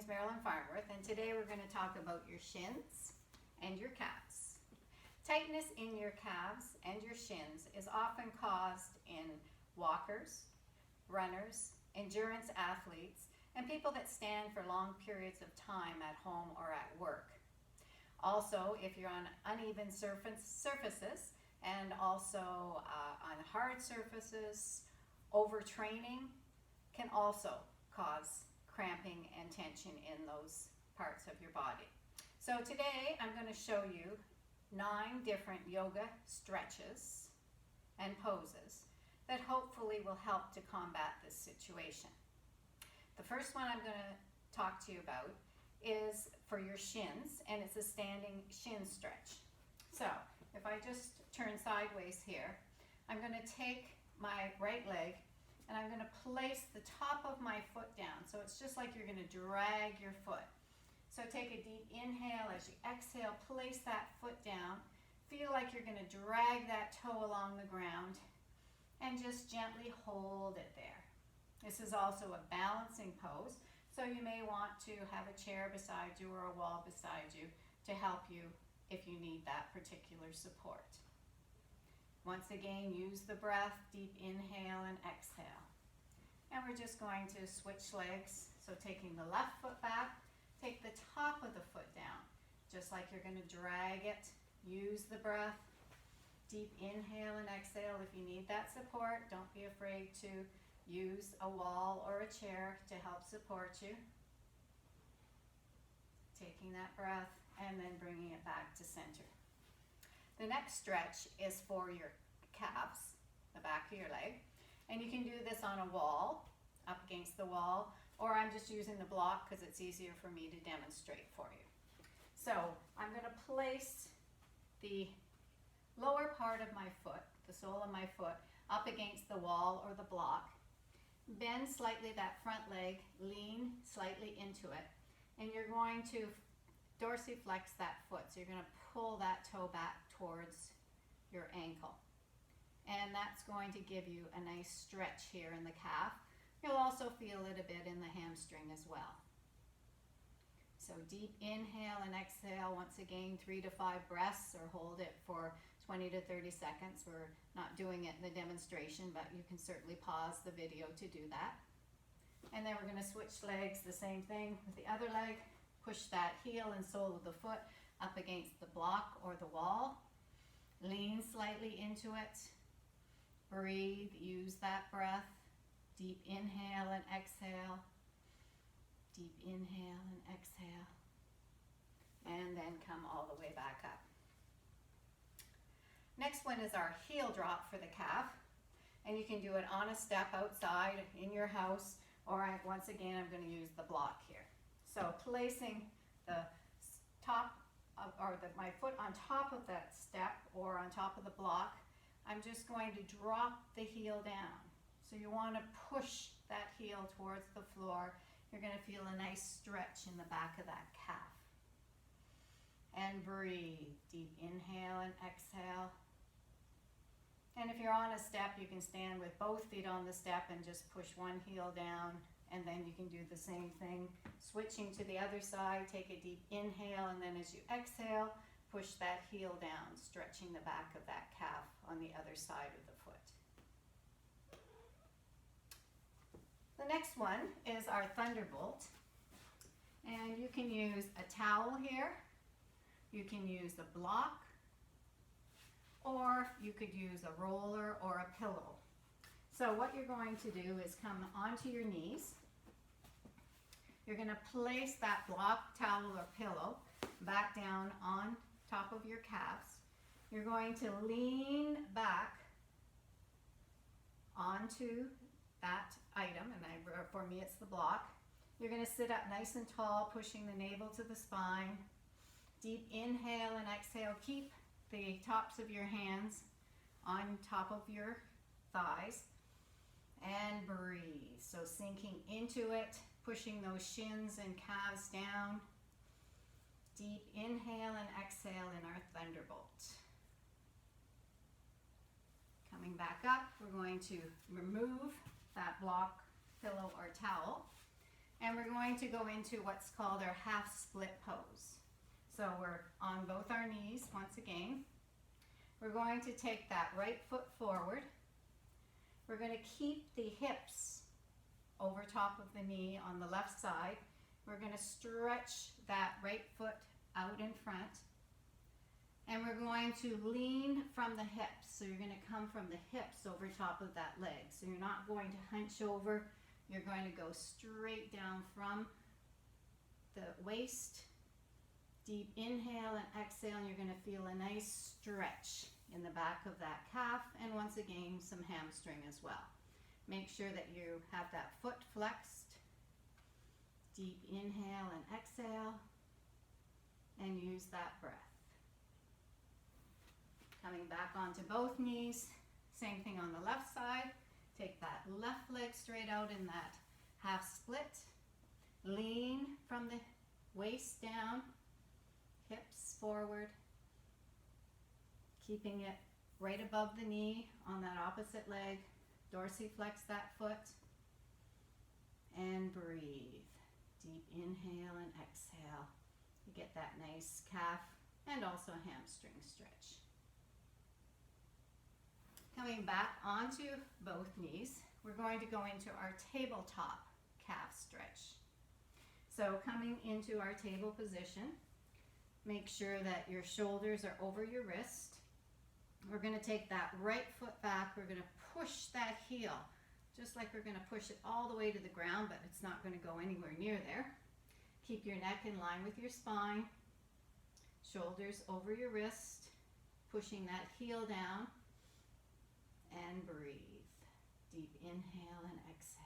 name's Marilyn Farnworth, and today we're going to talk about your shins and your calves. Tightness in your calves and your shins is often caused in walkers, runners, endurance athletes, and people that stand for long periods of time at home or at work. Also, if you're on uneven surfaces and also on hard surfaces, overtraining can also cause cramping and tension in those parts of your body. So today I'm going to show you 9 different yoga stretches and poses that hopefully will help to combat this situation. The first one I'm going to talk to you about is for your shins, and it's a standing shin stretch. So if I just turn sideways here, I'm going to take my right leg and I'm going to place the top of my foot down. So it's just like you're going to drag your foot. So take a deep inhale. As you exhale, place that foot down. Feel like you're going to drag that toe along the ground and just gently hold it there. This is also a balancing pose, so you may want to have a chair beside you or a wall beside you to help you if you need that particular support. Once again, use the breath, deep inhale and exhale. And we're just going to switch legs. So taking the left foot back, take the top of the foot down, just like you're going to drag it. Use the breath, deep inhale and exhale. If you need that support, don't be afraid to use a wall or a chair to help support you. Taking that breath and then bringing it back to center. The next stretch is for your calves, the back of your leg. And you can do this on a wall, up against the wall, or I'm just using the block because it's easier for me to demonstrate for you. So I'm going to place the lower part of my foot, the sole of my foot, up against the wall or the block. Bend slightly that front leg, lean slightly into it, and you're going to dorsiflex that foot. So you're going to pull that toe back towards your ankle. And that's going to give you a nice stretch here in the calf. You'll also feel it a bit in the hamstring as well. So deep inhale and exhale. Once again, 3 to 5 breaths, or hold it for 20 to 30 seconds. We're not doing it in the demonstration, but you can certainly pause the video to do that. And then we're going to switch legs, the same thing with the other leg. Push that heel and sole of the foot up against the block or the wall. Lean slightly into it. Breathe, use that breath. Deep inhale and exhale. Deep inhale and exhale. And then come all the way back up. Next one is our heel drop for the calf. And you can do it on a step outside in your house, or once again, I'm going to use the block here. So placing the top of, my foot on top of that step or on top of the block, I'm just going to drop the heel down. So you want to push that heel towards the floor. You're going to feel a nice stretch in the back of that calf. And breathe. Deep inhale and exhale. And if you're on a step, you can stand with both feet on the step and just push one heel down. And then you can do the same thing. Switching to the other side, take a deep inhale, and then as you exhale, push that heel down, stretching the back of that calf on the other side of the foot. The next one is our thunderbolt. And you can use a towel here. You can use a block, or you could use a roller or a pillow. So what you're going to do is come onto your knees. You're going to place that block, towel, or pillow back down on top of your calves. You're going to lean back onto that item, and for me it's the block. You're going to sit up nice and tall, pushing the navel to the spine. Deep inhale and exhale. Keep the tops of your hands on top of your thighs. And breathe. So sinking into it, pushing those shins and calves down. Deep inhale and exhale in our thunderbolt. Coming back up, we're going to remove that block, pillow, or towel. And we're going to go into what's called our half split pose. So we're on both our knees once again. We're going to take that right foot forward. We're going to keep the hips over top of the knee on the left side. We're going to stretch that right foot out in front. And we're going to lean from the hips. So you're going to come from the hips over top of that leg. So you're not going to hunch over. You're going to go straight down from the waist. Deep inhale and exhale, and you're going to feel a nice stretch in the back of that calf, and once again some hamstring as well. Make sure that you have that foot flexed. Deep inhale and exhale, and use that breath. Coming back onto both knees, same thing on the left side. Take that left leg straight out in that half split. Lean from the waist down, hips forward, keeping it right above the knee on that opposite leg. Dorsiflex that foot, and breathe. Deep inhale and exhale. You get that nice calf and also hamstring stretch. Coming back onto both knees, we're going to go into our tabletop calf stretch. So coming into our table position, make sure that your shoulders are over your wrist. We're going to take that right foot back. We're going to push that heel, just like we're going to push it all the way to the ground, but it's not going to go anywhere near there. Keep your neck in line with your spine. Shoulders over your wrist, pushing that heel down, and breathe. Deep inhale and exhale.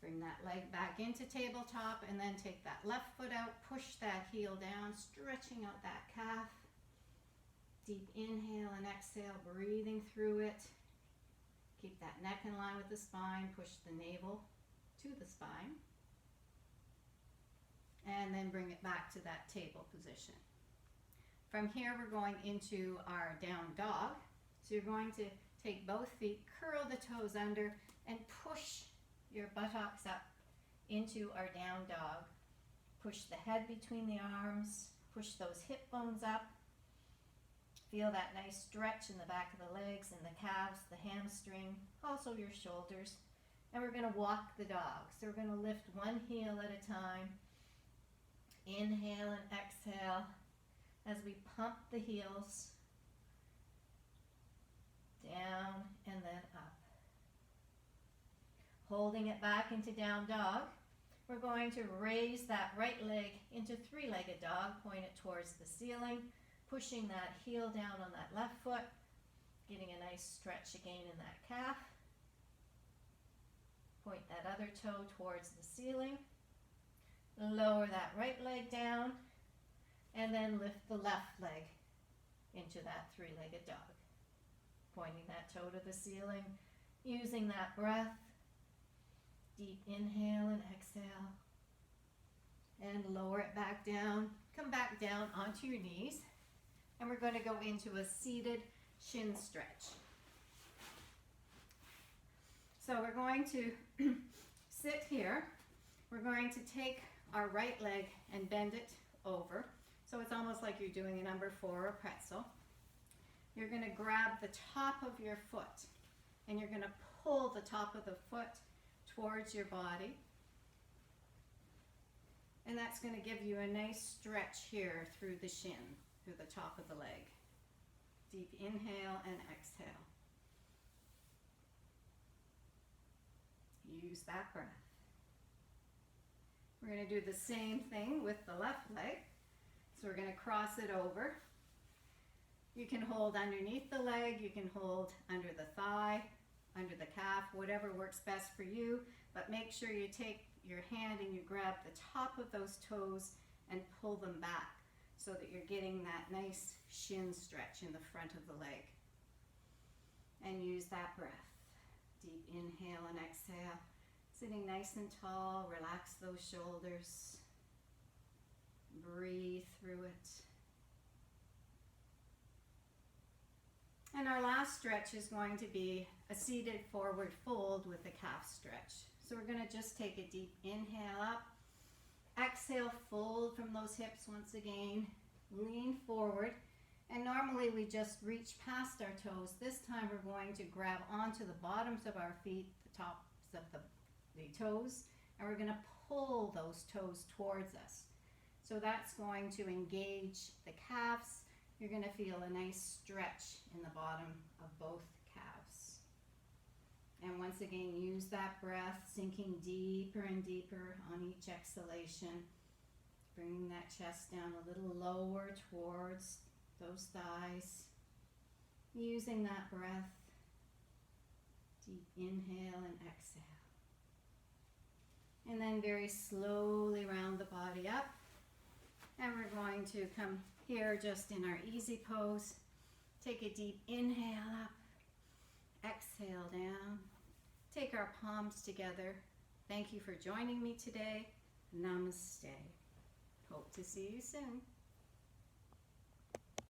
Bring that leg back into tabletop, and then take that left foot out, push that heel down, stretching out that calf. Deep inhale and exhale, breathing through it. Keep that neck in line with the spine, push the navel to the spine. And then bring it back to that table position. From here, we're going into our down dog. So you're going to take both feet, curl the toes under, and push your buttocks up into our down dog. Push the head between the arms, push those hip bones up. Feel that nice stretch in the back of the legs and the calves, the hamstring, also your shoulders. And we're going to walk the dog. So we're going to lift one heel at a time. Inhale and exhale as we pump the heels down and then up. Holding it back into down dog, we're going to raise that right leg into three-legged dog, point it towards the ceiling, pushing that heel down on that left foot, getting a nice stretch again in that calf. Point that other toe towards the ceiling. Lower that right leg down, and then lift the left leg into that three-legged dog. Pointing that toe to the ceiling, using that breath. Deep inhale and exhale. And lower it back down. Come back down onto your knees. And we're going to go into a seated shin stretch. So we're going to sit here. We're going to take our right leg and bend it over. So it's almost like you're doing a number 4 or pretzel. You're going to grab the top of your foot and you're going to pull the top of the foot towards your body. And that's going to give you a nice stretch here through the shin, through the top of the leg. Deep inhale and exhale. Use that breath. We're going to do the same thing with the left leg. So we're going to cross it over. You can hold underneath the leg, you can hold under the thigh, under the calf, whatever works best for you, but make sure you take your hand and you grab the top of those toes and pull them back so that you're getting that nice shin stretch in the front of the leg. And use that breath. Deep inhale and exhale. Sitting nice and tall, relax those shoulders. Breathe through it. And our last stretch is going to be a seated forward fold with a calf stretch. So we're going to just take a deep inhale up. Exhale, fold from those hips once again. Lean forward. And normally we just reach past our toes. This time we're going to grab onto the bottoms of our feet, the tops of the toes, and we're going to pull those toes towards us. So that's going to engage the calves. You're going to feel a nice stretch in the bottom of both calves. And once again, use that breath, sinking deeper and deeper on each exhalation. Bringing that chest down a little lower towards those thighs. Using that breath. Deep inhale and exhale. And then very slowly round the body up. And we're going to come here just in our easy pose. Take a deep inhale up. Exhale down. Take our palms together. Thank you for joining me today. Namaste. Hope to see you soon.